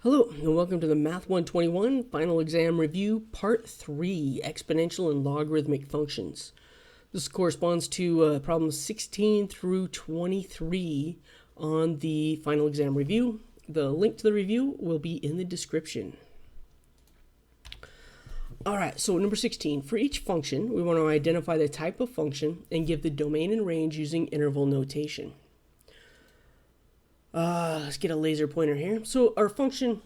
Hello, and welcome to the Math 121 Final Exam Review, Part 3, Exponential and Logarithmic Functions. This corresponds to problems 16 through 23 on the Final Exam Review. The link to the review will be in the description. Alright, so number 16. For each function, we want to identify the type of function and give the domain and range using interval notation. Let's get a laser pointer here. So our function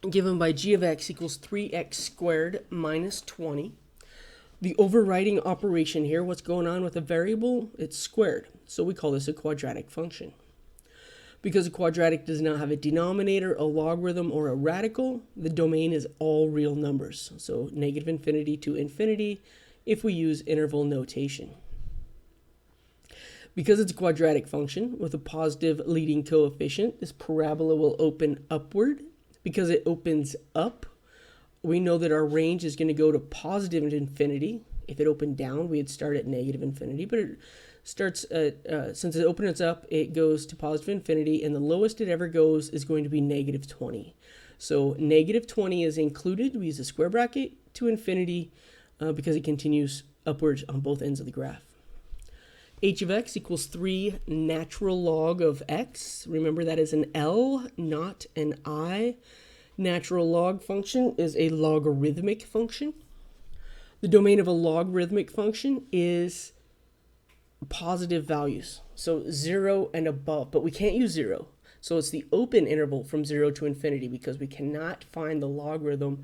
given by g of x equals 3x squared minus 20. The overriding operation here, what's going on with a variable? It's squared. So we call this a quadratic function. Because a quadratic does not have a denominator, a logarithm, or a radical, the domain is all real numbers. So negative infinity to infinity if we use interval notation. Because it's a quadratic function with a positive leading coefficient, this parabola will open upward. Because it opens up, we know that our range is going to go to positive infinity. If it opened down, we'd start at negative infinity. But it starts at, since it opens up, it goes to positive infinity. And the lowest it ever goes is going to be negative 20. So negative 20 is included. We use a square bracket to infinity because it continues upwards on both ends of the graph. H of x equals 3 natural log of x. Remember, that is an L, not an I. Natural log function is a logarithmic function. The domain of a logarithmic function is positive values, so 0 and above, but we can't use 0. So it's the open interval from 0 to infinity because we cannot find the logarithm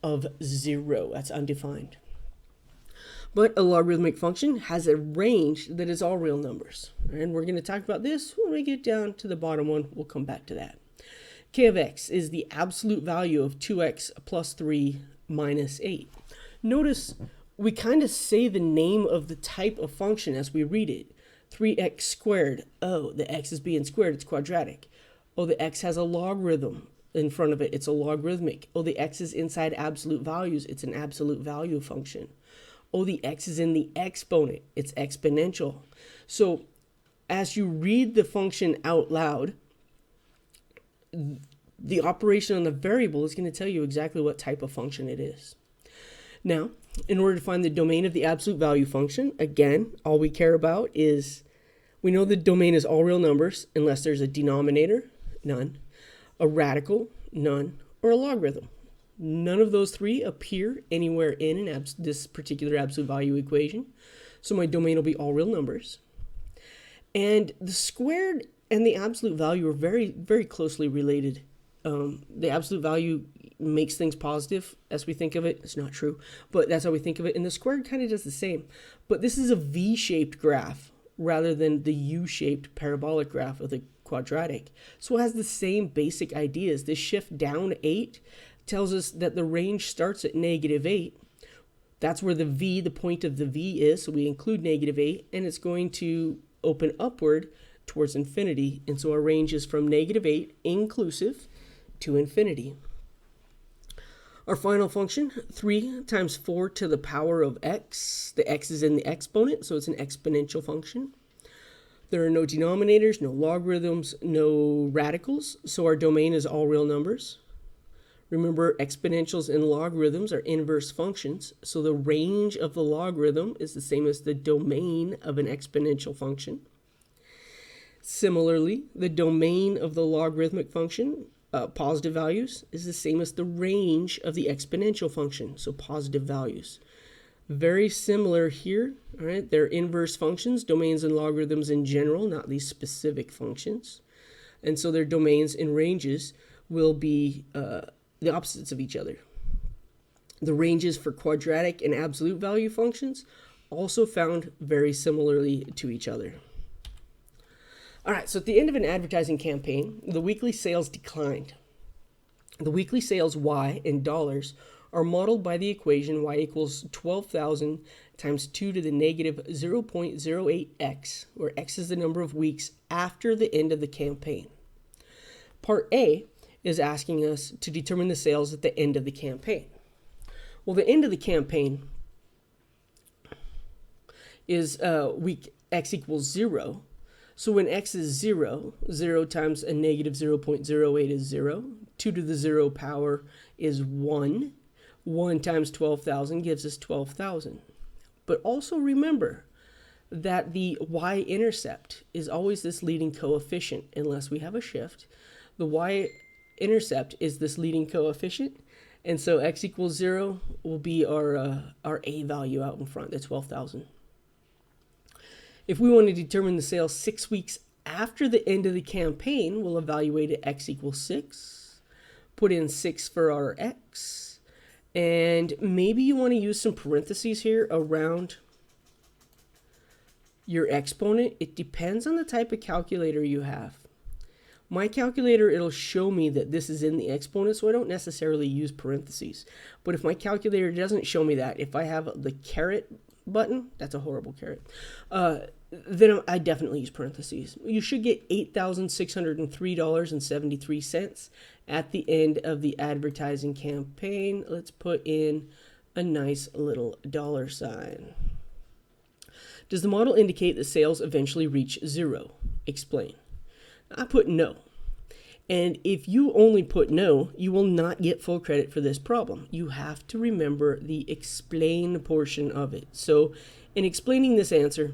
of 0. That's undefined. But a logarithmic function has a range that is all real numbers. And we're going to talk about this when we get down to the bottom one. We'll come back to that. K of x is the absolute value of 2x plus 3 minus 8. Notice we kind of say the name of the type of function as we read it. 3x squared. Oh, the x is being squared. It's quadratic. Oh, the x has a logarithm in front of it. It's a logarithmic. Oh, the x is inside absolute values. It's an absolute value function. Oh, the x is in the exponent. It's exponential. So as you read the function out loud, the operation on the variable is going to tell you exactly what type of function it is. Now, in order to find the domain of the absolute value function, again, all we care about is we know the domain is all real numbers unless there's a denominator, none, a radical, none, or a logarithm. None of those three appear anywhere in this particular absolute value equation. So my domain will be all real numbers. And the squared and the absolute value are very, very closely related. The absolute value makes things positive as we think of it. It's not true, but that's how we think of it. And the squared kind of does the same. But this is a V-shaped graph rather than the U-shaped parabolic graph of the quadratic. So it has the same basic ideas. This shift down 8 tells us that the range starts at negative 8. That's where the V, the point of the V is, so we include negative 8, and it's going to open upward towards infinity, and so our range is from negative 8, inclusive, to infinity. Our final function, 3 times 4 to the power of x. The x is in the exponent, so it's an exponential function. There are no denominators, no logarithms, no radicals, so our domain is all real numbers. Remember, exponentials and logarithms are inverse functions, so the range of the logarithm is the same as the domain of an exponential function. Similarly, the domain of the logarithmic function, positive values, is the same as the range of the exponential function, so positive values. Very similar here, all right? They're inverse functions, domains and logarithms in general, not these specific functions. And so their domains and ranges will be the opposites of each other. The ranges for quadratic and absolute value functions also found very similarly to each other. All right, so at the end of an advertising campaign, the weekly sales declined. The weekly sales Y in dollars are modeled by the equation Y equals 12,000 times 2 to the negative 0.08x, where x is the number of weeks after the end of the campaign. Part A is asking us to determine the sales at the end of the campaign. Well, the end of the campaign is week x equals 0. So when x is 0, 0 times a negative 0.08 is 0. 2 to the 0 power is 1. 1 times 12,000 gives us 12,000. But also remember that the y-intercept is always this leading coefficient unless we have a shift. The y-intercept is this leading coefficient, and so x equals 0 will be our a value out in front, the 12,000. If we want to determine the sales 6 weeks after the end of the campaign, we'll evaluate at x equals 6, put in 6 for our x, and maybe you want to use some parentheses here around your exponent. It depends on the type of calculator you have. My calculator, it'll show me that this is in the exponent, so I don't necessarily use parentheses. But if my calculator doesn't show me that, if I have the caret button, that's a horrible caret, then I definitely use parentheses. You should get $8,603.73 at the end of the advertising campaign. Let's put in a nice little dollar sign. Does the model indicate that sales eventually reach 0? Explain. I put no. And if you only put no, you will not get full credit for this problem. You have to remember the explain portion of it. So in explaining this answer,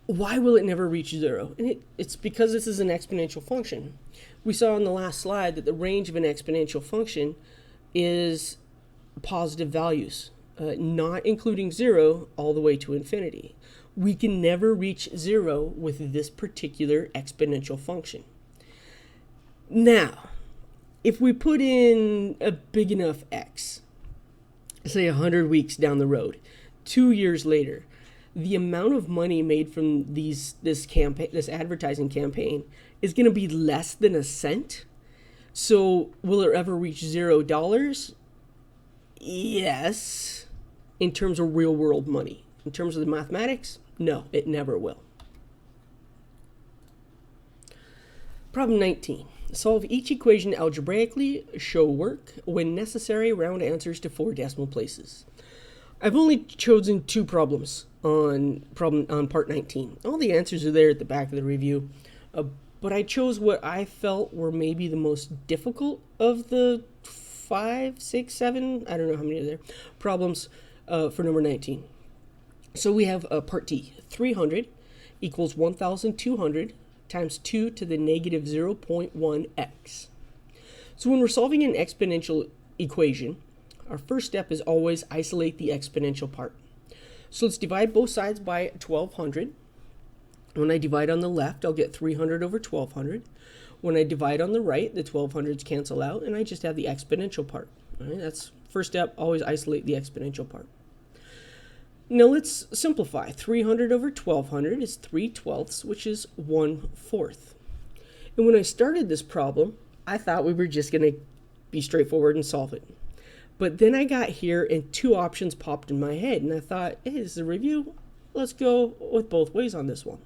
why will it never reach 0? And it's because this is an exponential function. We saw on the last slide that the range of an exponential function is positive values, not including 0 all the way to infinity. We can never reach 0 with this particular exponential function. Now, if we put in a big enough x, say 100 weeks down the road, 2 years later, the amount of money made from this advertising campaign is going to be less than a cent. So will it ever reach $0? Yes, in terms of real world money. In terms of the mathematics, no, it never will. Problem 19. Solve each equation algebraically, show work. When necessary, round answers to 4 decimal places. I've only chosen 2 problems on part 19. All the answers are there at the back of the review, but I chose what I felt were maybe the most difficult of the 5, 6, 7, I don't know how many are there, problems for number 19. So we have part T, 300 equals 1,200 times 2 to the negative 0.1x. So when we're solving an exponential equation, our first step is always isolate the exponential part. So let's divide both sides by 1,200. When I divide on the left, I'll get 300 over 1,200. When I divide on the right, the 1,200s cancel out, and I just have the exponential part. All right, that's first step, always isolate the exponential part. Now let's simplify. 300 over 1,200 is 3/12, which is 1/4. And when I started this problem, I thought we were just going to be straightforward and solve it. But then I got here and 2 options popped in my head, and I thought, hey, this is a review. Let's go with both ways on this one.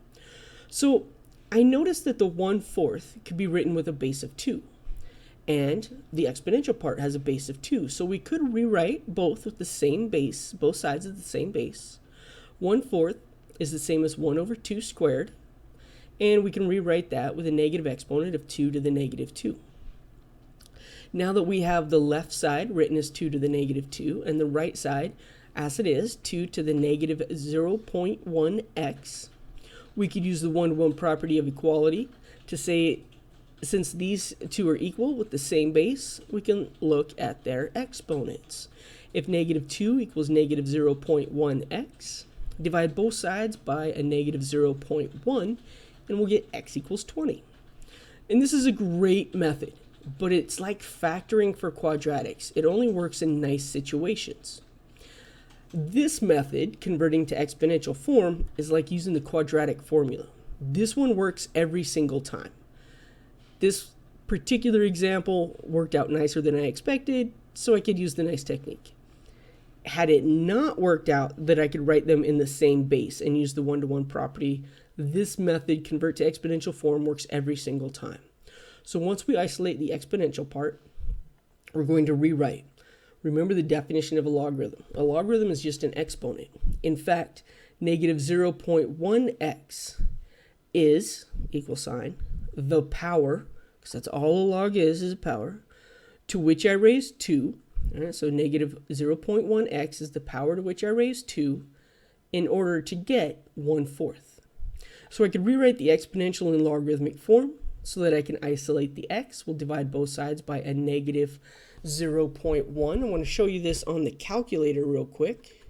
So I noticed that the 1/4 could be written with a base of 2. And the exponential part has a base of 2. So we could rewrite both with the same base, both sides of the same base. 1/4 is the same as 1 over 2 squared. And we can rewrite that with a negative exponent of 2 to the negative 2. Now that we have the left side written as 2 to the negative 2 and the right side as it is 2 to the negative 0.1x, we could use the one-to-one property of equality to say, since these 2 are equal with the same base, we can look at their exponents. If negative 2 equals negative 0.1x, divide both sides by a negative 0.1, and we'll get x equals 20. And this is a great method, but it's like factoring for quadratics. It only works in nice situations. This method, converting to exponential form, is like using the quadratic formula. This one works every single time. This particular example worked out nicer than I expected, so I could use the nice technique. Had it not worked out that I could write them in the same base and use the one-to-one property, this method, convert to exponential form, works every single time. So once we isolate the exponential part, we're going to rewrite. Remember the definition of a logarithm. A logarithm is just an exponent. In fact, negative 0.1x is, equal sign, the power, because that's all a log is a power, to which I raised 2. All right, so negative 0.1x is the power to which I raised 2 in order to get 1/4. So I could rewrite the exponential in logarithmic form so that I can isolate the x. We'll divide both sides by a negative 0.1. I want to show you this on the calculator real quick.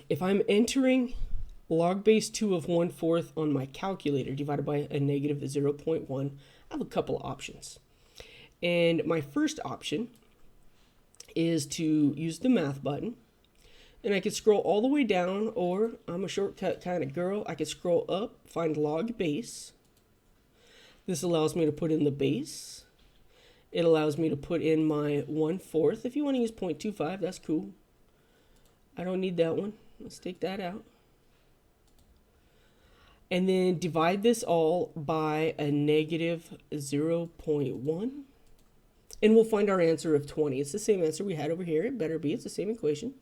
If I'm entering log base 2 of 1/4 on my calculator divided by a negative 0.1, I have a couple of options. And my first option is to use the math button. And I could scroll all the way down, or I'm a shortcut kind of girl, I could scroll up, find log base. This allows me to put in the base. It allows me to put in my 1/4. If you want to use 0.25, that's cool. I don't need that one. Let's take that out. And then divide this all by a negative 0.1. And we'll find our answer of 20. It's the same answer we had over here. It better be. It's the same equation.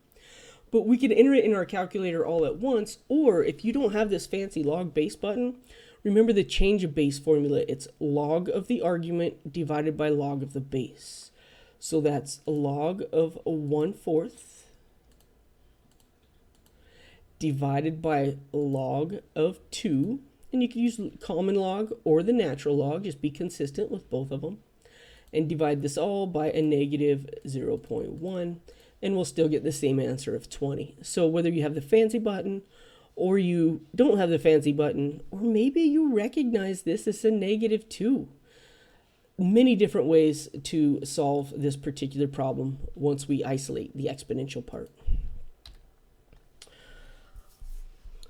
But we can enter it in our calculator all at once. Or if you don't have this fancy log base button, remember the change of base formula. It's log of the argument divided by log of the base. So that's log of 1/4 divided by log of 2. And you can use common log or the natural log. Just be consistent with both of them. And divide this all by a negative 0.1, and we'll still get the same answer of 20. So whether you have the fancy button or you don't have the fancy button, or maybe you recognize this as a negative 2. Many different ways to solve this particular problem once we isolate the exponential part.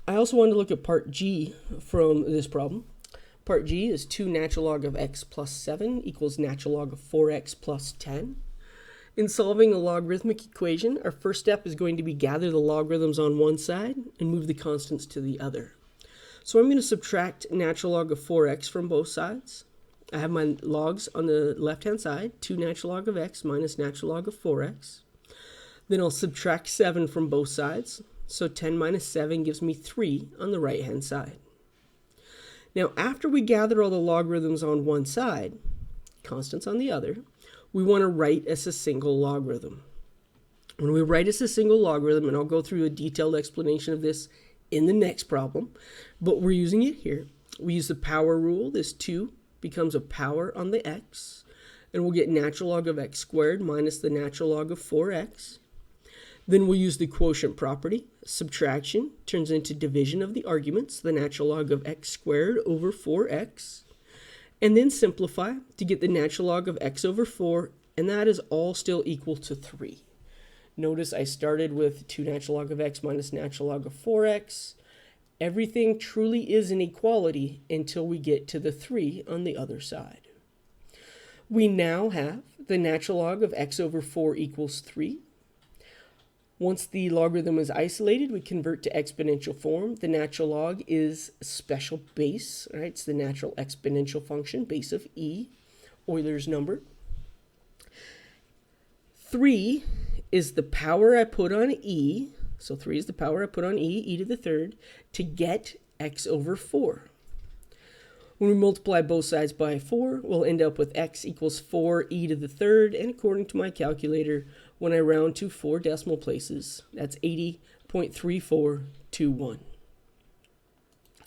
I also wanted to look at part G from this problem. Part G is 2 natural log of x plus 7 equals natural log of 4x plus 10. In solving a logarithmic equation, our first step is going to be gather the logarithms on one side and move the constants to the other. So I'm going to subtract natural log of 4x from both sides. I have my logs on the left-hand side, 2 natural log of x minus natural log of 4x. Then I'll subtract 7 from both sides. So 10 minus 7 gives me 3 on the right-hand side. Now, after we gather all the logarithms on one side, constants on the other, we want to write as a single logarithm. When we write as a single logarithm, and I'll go through a detailed explanation of this in the next problem, but we're using it here. We use the power rule. This 2 becomes a power on the x, and we'll get natural log of x squared minus the natural log of 4x. Then we'll use the quotient property. Subtraction turns into division of the arguments, the natural log of x squared over 4x. And then simplify to get the natural log of x over 4, and that is all still equal to 3. Notice I started with 2 natural log of x minus natural log of 4x. Everything truly is an equality until we get to the 3 on the other side. We now have the natural log of x over 4 equals 3. Once the logarithm is isolated, we convert to exponential form. The natural log is a special base, right? It's the natural exponential function, base of e, Euler's number. 3 is the power I put on e, so 3 is the power I put on e to the third, to get x over 4. When we multiply both sides by 4, we'll end up with x equals 4 e to the third, and according to my calculator, when I round to 4 decimal places, that's 80.3421.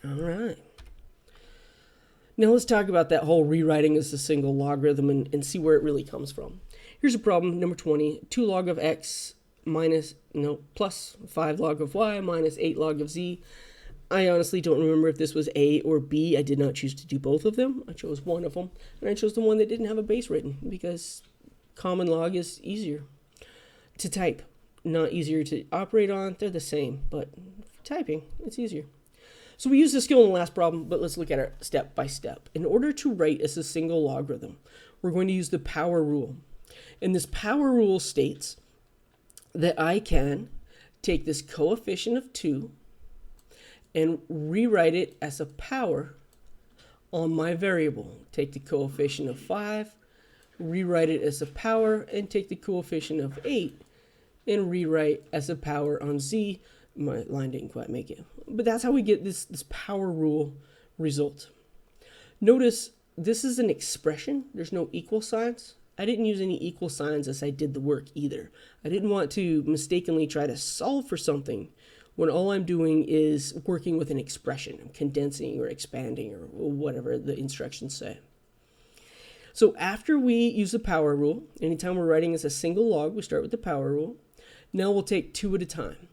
All right. Now let's talk about that whole rewriting as a single logarithm and see where it really comes from. Here's a problem, number 20. 2 log of x plus 5 log of y minus 8 log of z. I honestly don't remember if this was A or B. I did not choose to do both of them. I chose one of them, and I chose the one that didn't have a base written because common log is easier to type, not easier to operate on. They're the same, but for typing, it's easier. So we used the skill in the last problem, but let's look at it step by step. In order to write as a single logarithm, we're going to use the power rule. And this power rule states that I can take this coefficient of 2 and rewrite it as a power on my variable. Take the coefficient of 5, rewrite it as a power, and take the coefficient of 8 and rewrite as a power on z. My line didn't quite make it. But that's how we get this power rule result. Notice this is an expression. There's no equal signs. I didn't use any equal signs as I did the work either. I didn't want to mistakenly try to solve for something when all I'm doing is working with an expression. I'm condensing or expanding or whatever the instructions say. So after we use the power rule, anytime we're writing as a single log, we start with the power rule. Now we'll take two at a time.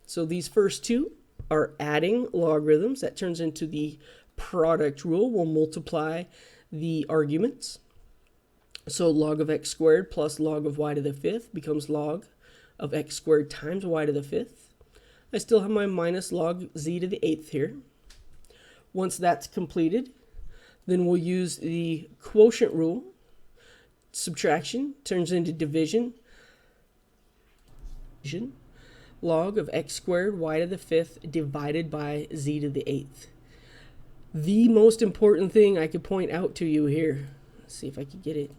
So these first two are adding logarithms. That turns into the product rule. We'll multiply the arguments. So log of x squared plus log of y to the fifth becomes log of x squared times y to the fifth. I still have my minus log z to the eighth here. Once that's completed, then we'll use the quotient rule. Subtraction turns into division. Log of x squared y to the fifth divided by z to the eighth. The most important thing I could point out to you here, let's see if I can get it.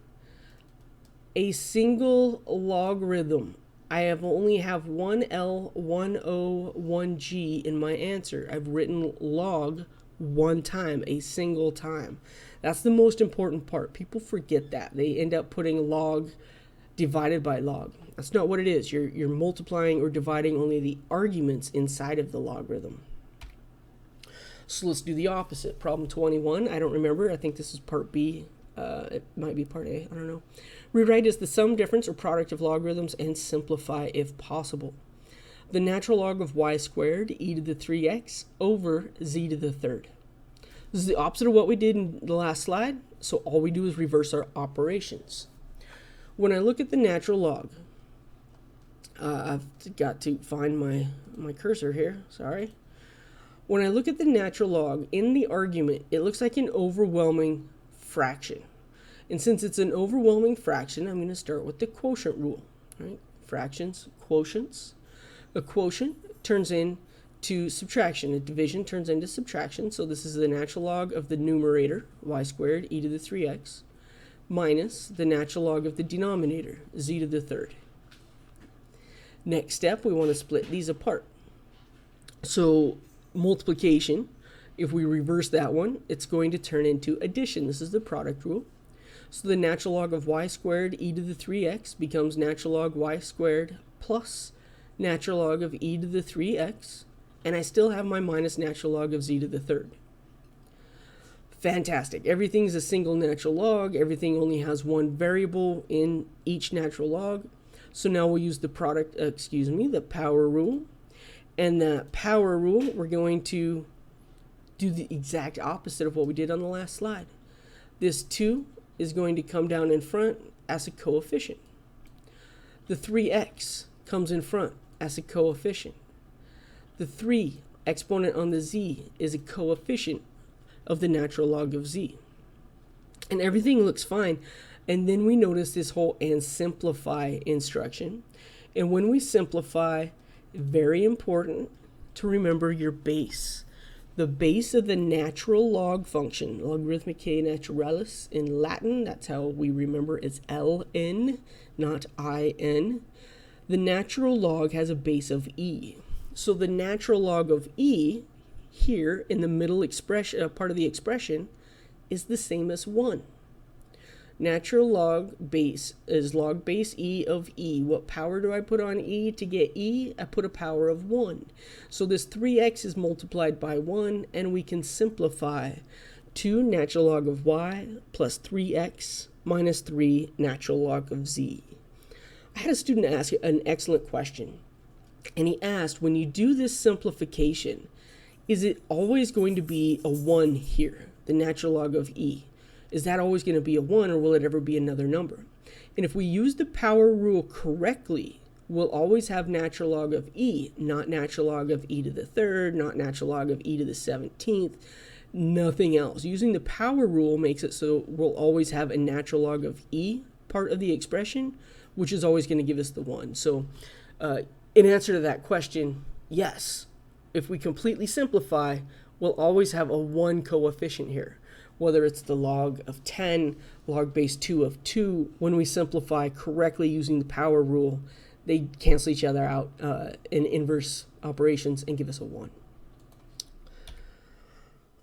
A single logarithm. I only have one L, one O, one G in my answer. I've written log one time, a single time. That's the most important part. People forget that. They end up putting log divided by log. That's not what it is. You're multiplying or dividing only the arguments inside of the logarithm. So let's do the opposite. Problem 21. I don't remember. I think this is part B. It might be part A. I don't know. Rewrite as the sum, difference, or product of logarithms and simplify if possible. The natural log of y squared, e to the 3x, over z to the third. This is the opposite of what we did in the last slide, so all we do is reverse our operations. When I look at the natural log, I've got to find my cursor here, sorry. When I look at the natural log, in the argument, it looks like an overwhelming fraction. And since it's an overwhelming fraction, I'm going to start with the quotient rule. Right? Fractions, quotients. A quotient turns into subtraction. A division turns into subtraction. So this is the natural log of the numerator, y squared, e to the 3x, minus the natural log of the denominator, z to the third. Next step, we want to split these apart. So multiplication, if we reverse that one, it's going to turn into addition. This is the product rule. So the natural log of y squared e to the 3x becomes natural log y squared plus natural log of e to the 3x, and I still have my minus natural log of z to the third. Fantastic. Everything's a single natural log. Everything only has one variable in each natural log. So now we'll use the the power rule. And that power rule, we're going to do the exact opposite of what we did on the last slide. This 2 is going to come down in front as a coefficient. The 3x comes in front as a coefficient. The 3 exponent on the z is a coefficient of the natural log of z. And everything looks fine. And then we notice this whole and simplify instruction. And when we simplify, very important to remember your base. The base of the natural log function, logarithmicae naturalis in Latin, that's how we remember, it's ln, not in. The natural log has a base of e. So the natural log of e here in the middle expression, part of the expression, is the same as 1. Natural log base is log base e of e. What power do I put on e to get e? I put a power of 1. So this 3x is multiplied by 1, and we can simplify 2 natural log of y plus 3x minus 3 natural log of z. I had a student ask an excellent question, and he asked, when you do this simplification, is it always going to be a 1 here, the natural log of e? Is that always going to be a 1, or will it ever be another number? And if we use the power rule correctly, we'll always have natural log of e, not natural log of e to the third, not natural log of e to the 17th, nothing else. Using the power rule makes it so we'll always have a natural log of e part of the expression, which is always going to give us the 1. So in answer to that question, yes, if we completely simplify, we'll always have a 1 coefficient here. Whether it's the log of 10, log base 2 of 2, when we simplify correctly using the power rule, they cancel each other out in inverse operations and give us a 1.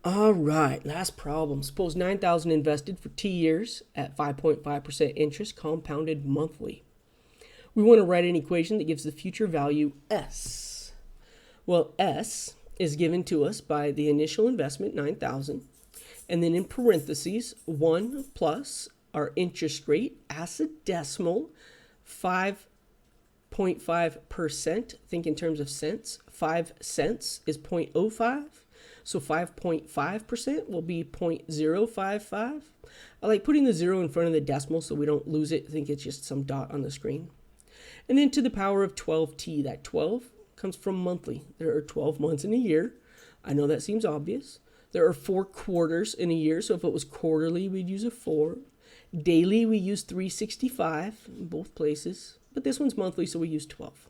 All right, last problem. Suppose 9,000 invested for T years at 5.5% interest compounded monthly. We want to write an equation that gives the future value S. Well, S is given to us by the initial investment, 9,000, and then in parentheses, 1 plus our interest rate as a decimal, 5.5%. Think in terms of cents. 5 cents is 0.05. So 5.5% will be 0.055. I like putting the 0 in front of the decimal so we don't lose it. I think it's just some dot on the screen. And then to the power of 12t. That 12 comes from monthly. There are 12 months in a year. I know that seems obvious. There are 4 quarters in a year. So if it was quarterly, we'd use a 4. Daily, we use 365 in both places. But this one's monthly, so we use 12.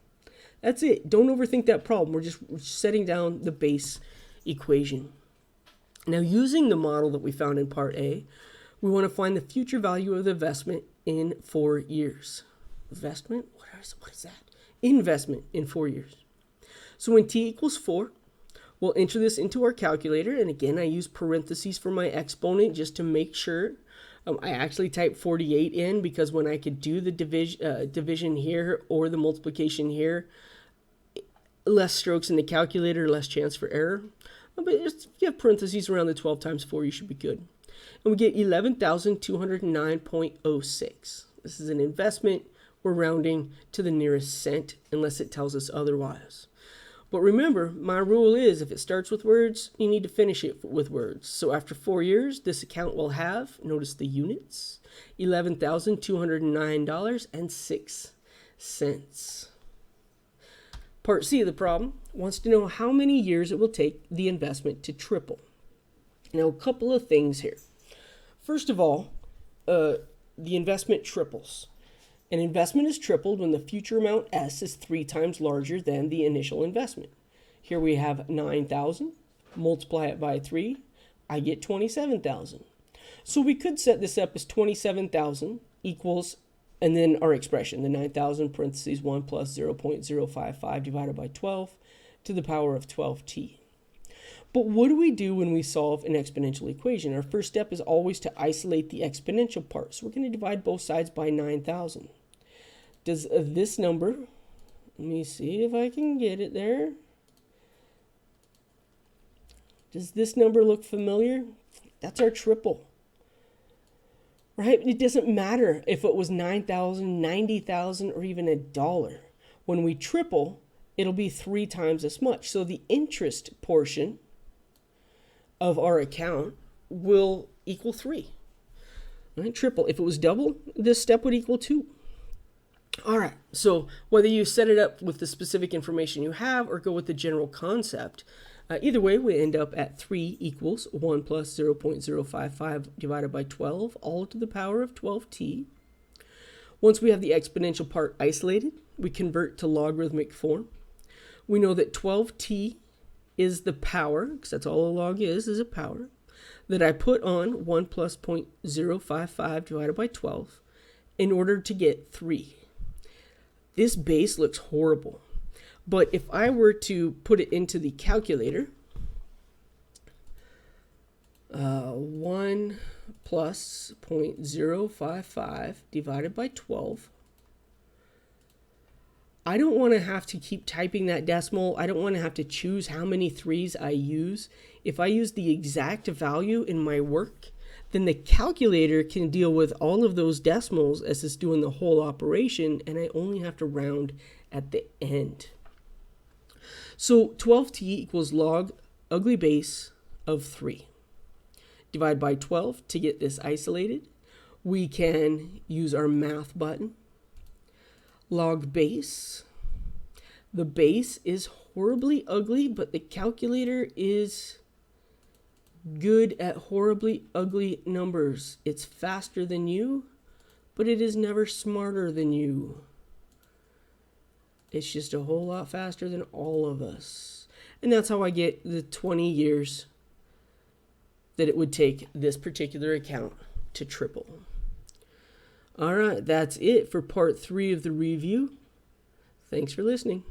That's it. Don't overthink that problem. We're just setting down the base equation. Now, using the model that we found in part A, we want to find the future value of the investment in 4 years. Investment? What is that? Investment in 4 years. So when t equals 4, we'll enter this into our calculator. And again, I use parentheses for my exponent just to make sure. I actually typed 48 in because when I could do the division here or the multiplication here, less strokes in the calculator, less chance for error. But just if you have parentheses around the 12 times 4, you should be good. And we get 11,209.06. This is an investment. We're rounding to the nearest cent unless it tells us otherwise. But remember, my rule is if it starts with words, you need to finish it with words. So after 4 years, this account will have, notice the units, $11,209.06. Part C of the problem wants to know how many years it will take the investment to triple. Now, a couple of things here. First of all, the investment triples. An investment is tripled when the future amount S is 3 times larger than the initial investment. Here we have 9,000. Multiply it by 3. I get 27,000. So we could set this up as 27,000 equals, and then our expression, the 9,000 parentheses 1 plus 0.055 divided by 12 to the power of 12t. But what do we do when we solve an exponential equation? Our first step is always to isolate the exponential part. So we're going to divide both sides by 9,000. Does this number, let me see if I can get it there. Does this number look familiar? That's our triple. Right? It doesn't matter if it was 9,000, 90,000, or even $1. When we triple, it'll be 3 times as much. So the interest portion of our account will equal 3. Right? Triple. If it was double, this step would equal 2. All right. So whether you set it up with the specific information you have or go with the general concept, either way, we end up at 3 equals 1 plus 0.055 divided by 12, all to the power of 12t. Once we have the exponential part isolated, we convert to logarithmic form. We know that 12t is the power, because that's all a log is a power, that I put on 1 plus 0.055 divided by 12 in order to get 3. This base looks horrible. But if I were to put it into the calculator, 1 plus 0.055 divided by 12, I don't want to have to keep typing that decimal. I don't want to have to choose how many 3s I use. If I use the exact value in my work, then the calculator can deal with all of those decimals as it's doing the whole operation, and I only have to round at the end. So 12t equals log ugly base of 3. Divide by 12 to get this isolated. We can use our math button. Log base. The base is horribly ugly, but the calculator is good at horribly ugly numbers. It's faster than you, but it is never smarter than you. It's just a whole lot faster than all of us. And that's how I get the 20 years that it would take this particular account to triple. All right, that's it for part 3 of the review. Thanks for listening.